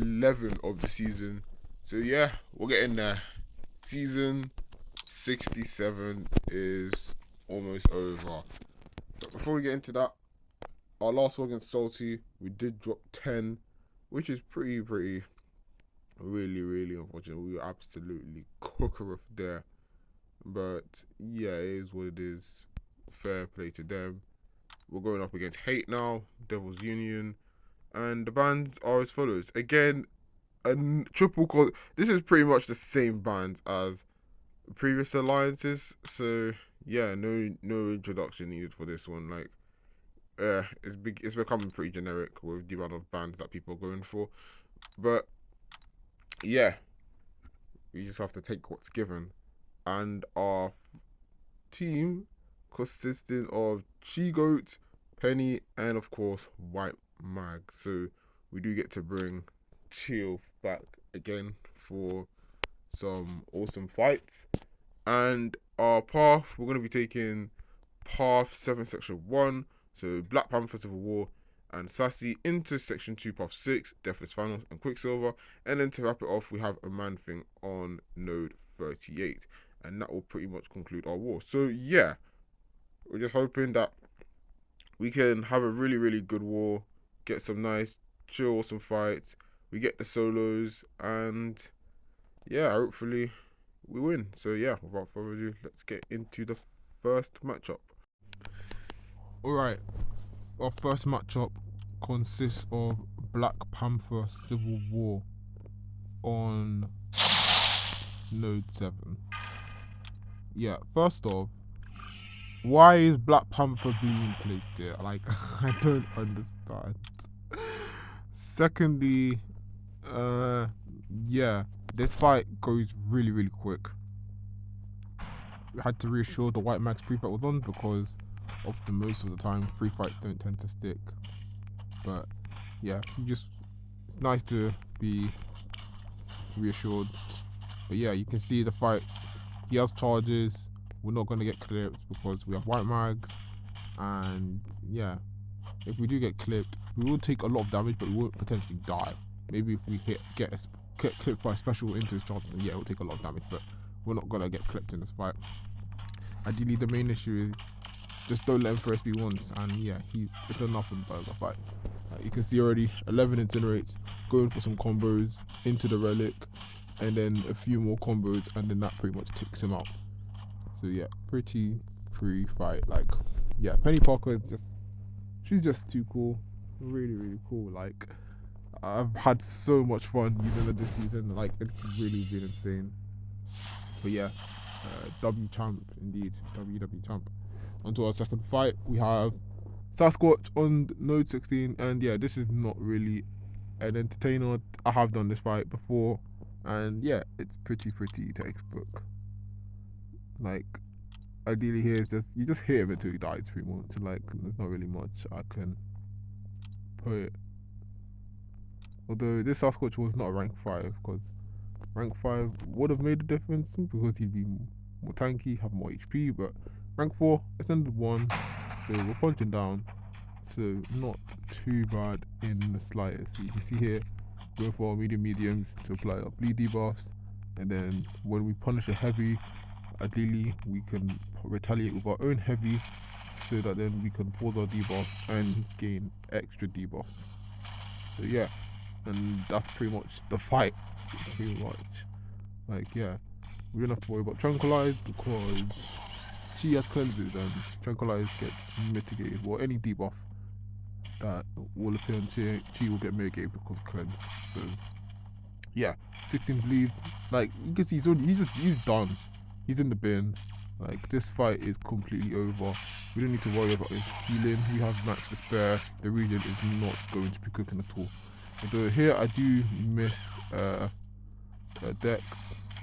11 of the season. So yeah, we're getting there. Season 67 is almost over. But before we get into that, our last one against HۆTÍ, we did drop 10, which is pretty really unfortunate. We were absolutely cooker there. But yeah, it is what it is. Fair play to them. We're going up against HŌTÍ now, Devil's Union, and the bans are as follows. Again, a triple call. This is pretty much the same bans as previous alliances, so yeah, no introduction needed for this one. Like, it's becoming pretty generic with the amount of bans that people are going for. But yeah, we just have to take what's given. And our team consisting of She-Goat, Penny, and of course White Mag. So we do get to bring Chill back again for some awesome fights. And our path, we're going to be taking Path 7 Section 1, so Black Panther Civil War and Sassy, into Section 2 Path 6, Deathless Finals and Quicksilver. And then to wrap it off, we have a Man Thing on Node 38. And that will pretty much conclude our war. So yeah, we're just hoping that we can have a really good war, get some nice, chill, awesome fights. We get the solos, and yeah, hopefully we win. So yeah, without further ado, let's get into the first matchup. Alright, our first matchup consists of Black Panther Civil War on Node 7. Yeah, first off, why is Black Panther being placed here? Like, I don't understand. Secondly, yeah, this fight goes really quick. We had to reassure the White Max pre-fight was on because of the most of the time free fights don't tend to stick. But yeah, it's nice to be reassured. But yeah, you can see the fight. He has charges. We're not going to get clipped because we have White Mags. And yeah, if we do get clipped, we will take a lot of damage, but we won't potentially die. Maybe if we get clipped by a special into his charges, then yeah, we'll take a lot of damage, but we're not going to get clipped in this fight. Ideally, the main issue is just don't let him throw SB once, and yeah, it's enough in the fight. You can see already 11 incinerates, going for some combos into the relic, and then a few more combos, and then that pretty much ticks him out. So yeah, pretty free fight. Like, yeah, Penny Parker is she's just too cool, really cool. Like, I've had so much fun using her this season. Like, it's really been insane. But yeah, W champ indeed, WW champ. Onto our second fight, we have Sasquatch on Node 16, and yeah, this is not really an entertainer. I have done this fight before, and yeah, it's pretty textbook. Like, ideally here is you just hit him until he dies pretty much. Like, there's not really much I can put. Although this Sasquatch was not a rank 5, because rank 5 would have made a difference because he'd be more tanky, have more HP, but rank 4, extended 1, so we're punching down, so not too bad in the slightest. So you can see here, going for our mediums to apply our bleed debuffs, and then when we punish a heavy, ideally we can retaliate with our own heavy, so that then we can pause our debuff and gain extra debuff. So yeah, and that's pretty much the fight, pretty much. Like, yeah, we don't have to worry about Tranquilize because she has cleanses, and Tranquilize gets mitigated, or any debuff that will appear on she will get mitigated because of cleanse. So yeah, 16 bleeds. Like, you can see he's done. He's in the bin. Like, this fight is completely over. We don't need to worry about his healing. We have max to spare. The region is not going to be cooking at all. Although here I do miss Dex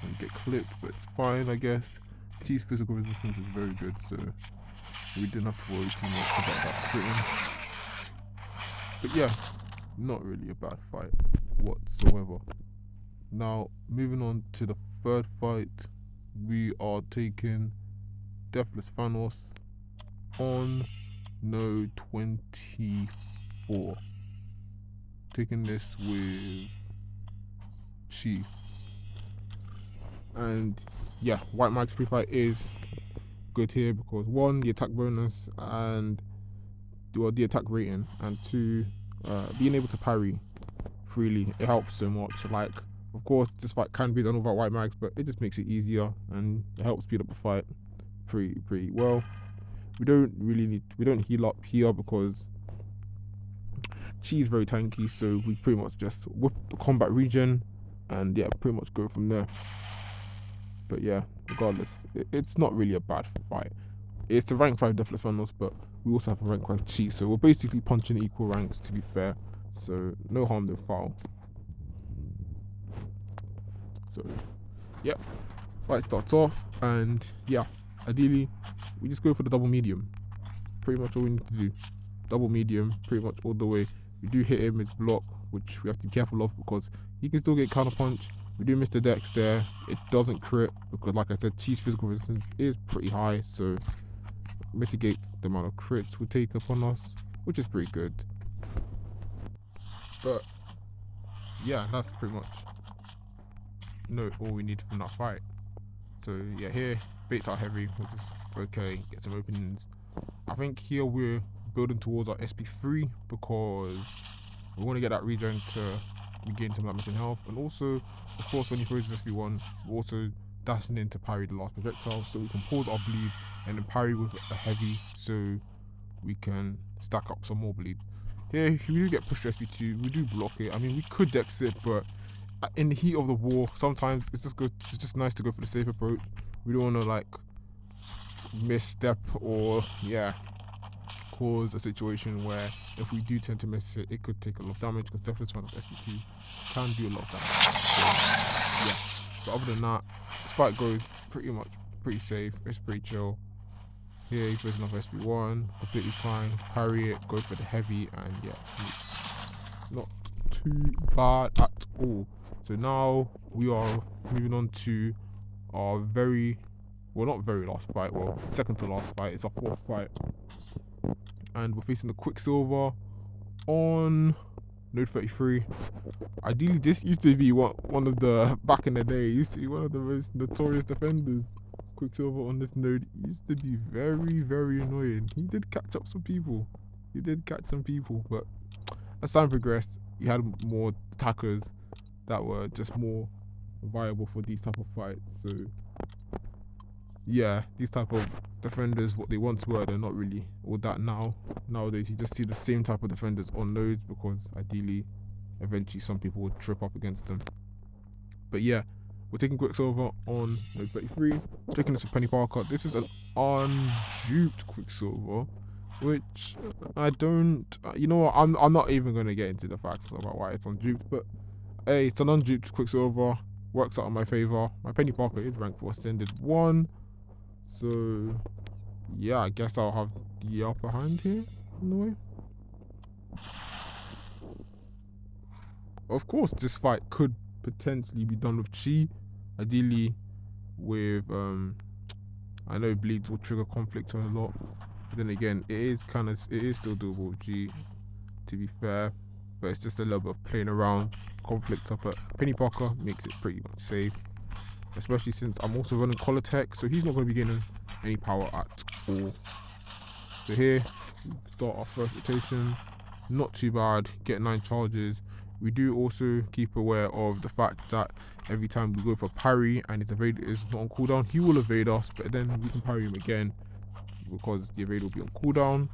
and get clipped, but it's fine, I guess. T's physical resistance is very good, so we didn't have to worry too much about that sitting. But yeah, not really a bad fight whatsoever. Now, moving on to the third fight, we are taking Deathless Thanos on Node 24. Taking this with Chi. And yeah, white mag's pre-fight is good here because 1, the attack bonus and the attack rating, and 2, being able to parry freely. It helps so much. Like, of course, this fight can be done without white mags, but it just makes it easier and it helps speed up the fight pretty well. We don't heal up here because Chi is very tanky, so we pretty much just whip the combat region and yeah, pretty much go from there. But yeah, regardless, it's not really a bad fight. It's a rank 5 Deathless Vandals, but we also have a rank 5 Chi, so we're basically punching equal ranks, to be fair. So no harm, no foul. So yeah, fight starts off, and yeah, ideally we just go for the double medium. Pretty much all we need to do. Double medium, pretty much all the way. We do hit him, his block, which we have to be careful of because he can still get counter punch. We do miss the dex there. It doesn't crit because, like I said, Chi's physical resistance is pretty high, so mitigates the amount of crits we take upon us, which is pretty good. But yeah, that's pretty much all we need from that fight. So yeah, here baits are heavy, which is okay, get some openings. I think here we're building towards our SP3 because we want to get that regen to regain some of that missing health, and also of course when he throws his SP1, we're also dashing in to parry the last projectile so we can pause our bleed and then parry with a heavy so we can stack up some more bleed. Here, if we do get pushed to SP2, we do block it. I mean, we could dex it, but in the heat of the war, sometimes it's just good. It's just nice to go for the safe approach. We don't want to like misstep or cause a situation where if we do tend to miss it, it could take a lot of damage because Deathless Vandals SP2 can do a lot of damage. So yeah, but other than that, this fight goes pretty safe. It's pretty chill. Here he throws another SP1, completely fine. Parry it, go for the heavy, and yeah, not too bad at all. So now we are moving on to our not very last fight, well, second to last fight. It's our 4th fight, and we're facing the Quicksilver on node 33. Ideally, this used to be one of the, back in the day, used to be one of the most notorious defenders. Quicksilver on this node used to be very annoying. He did catch up some people. But as time progressed, you had more attackers that were just more viable for these type of fights. So yeah, these type of defenders, what they once were, they're not really all that now. Nowadays you just see the same type of defenders on nodes because ideally eventually some people would trip up against them. But yeah, we're taking Quicksilver on node 33, taking this with Penny Parker. This is an unduped Quicksilver, which I don't, you know what, I'm not even going to get into the facts about why it's unduped, but hey, it's an unduped Quicksilver, works out in my favour. My Penny Parker is ranked for Ascended 1, so yeah, I guess I'll have the upper hand here in a way. Of course, this fight could potentially be done with Chi, ideally with I know bleeds will trigger conflict a lot, but then again it is still doable with G, to be fair, but it's just a little bit of playing around conflict up at Penny Parker makes it pretty much safe, especially since I'm also running Collar Tech, so he's not going to be getting any power at all. So here start our first rotation, not too bad, get 9 charges. We do also keep aware of the fact that every time we go for parry and his evade is not on cooldown, he will evade us, but then we can parry him again because the evade will be on cooldown.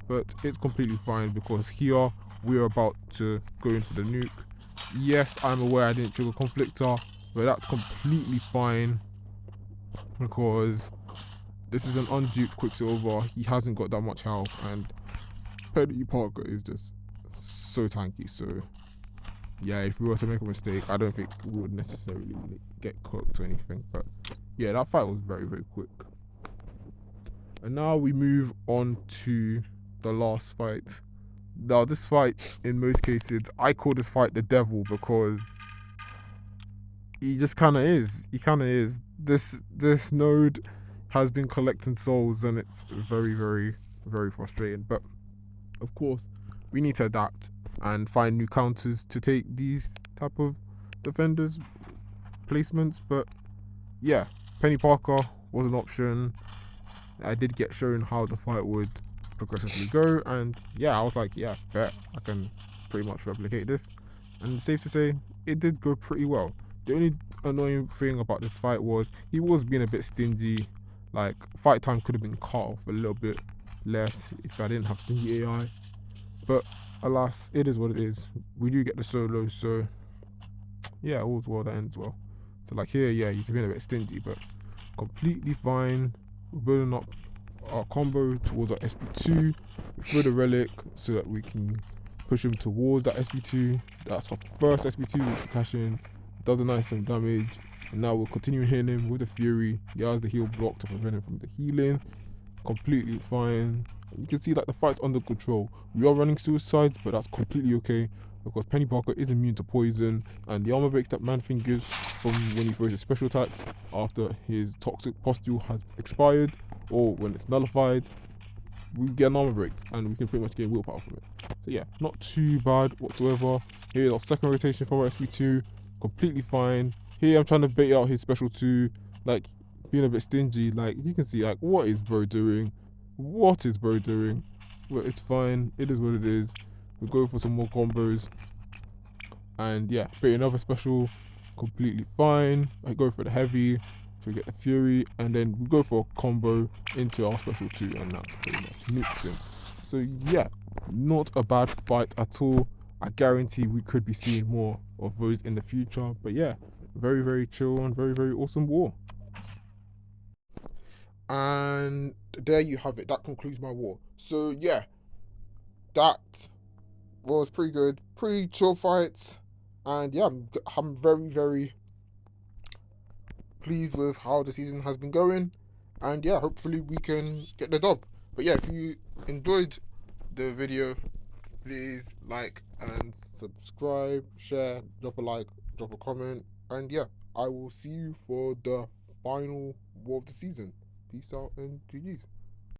But it's completely fine because here we're about to go in for the nuke. Yes, I'm aware I didn't trigger Conflictor, but that's completely fine because this is an unduped Quicksilver. He hasn't got that much health, and Penny Parker is just so tanky. So yeah, if we were to make a mistake, I don't think we would necessarily get cooked or anything. But yeah, that fight was very quick. And now we move on to the last fight. Now this fight, in most cases, I call this fight the devil because he just kind of is. He kind of is. This node has been collecting souls, and it's very frustrating. But of course, we need to adapt and find new counters to take these type of defenders replacements, but yeah, Penny Parker was an option. I did get shown how the fight would progressively go, and yeah, I was like, yeah, bet I can pretty much replicate this. And safe to say, it did go pretty well. The only annoying thing about this fight was he was being a bit stingy. Like, fight time could have been cut off a little bit less if I didn't have stingy AI. But alas, it is what it is. We do get the solo, so yeah, all's well that ends well. So like here, yeah, he's been a bit stingy, but completely fine. We're building up our combo towards our SB2. We throw the relic so that we can push him towards that SB2. That's our first SB2, which we cash in. Does a nice some damage. And now we're continuing hitting him with the Fury. He has the heal block to prevent him from the healing. Completely fine. You can see like the fight's under control. We are running suicides, but that's completely okay because Penny Parker is immune to poison, and the armor breaks that Man-Thing gives from when he throws his special attacks after his toxic pustule has expired or when it's nullified, we get an armor break and we can pretty much gain willpower from it. So yeah, not too bad whatsoever. Here's our second rotation for our SB2, completely fine. Here I'm trying to bait out his special 2, like being a bit stingy. Like you can see, like what is bro doing? What is bro doing? Well, it's fine. It is what it is. We go for some more combos, and yeah, bait another special, completely fine. I go for the heavy, so we get the Fury, and then we go for a combo into our special 2, and that pretty much nukes him. So yeah, not a bad fight at all. I guarantee we could be seeing more of those in the future. But yeah, very, very chill and very, very awesome war. And there you have it. That concludes my war. So yeah, that was pretty good. Pretty chill fights. And yeah, I'm very, very pleased with how the season has been going. And yeah, hopefully we can get the dub. But yeah, if you enjoyed the video, please like and subscribe, share, drop a like, drop a comment, and yeah, I will see you for the final war of the season. Peace out and GG's.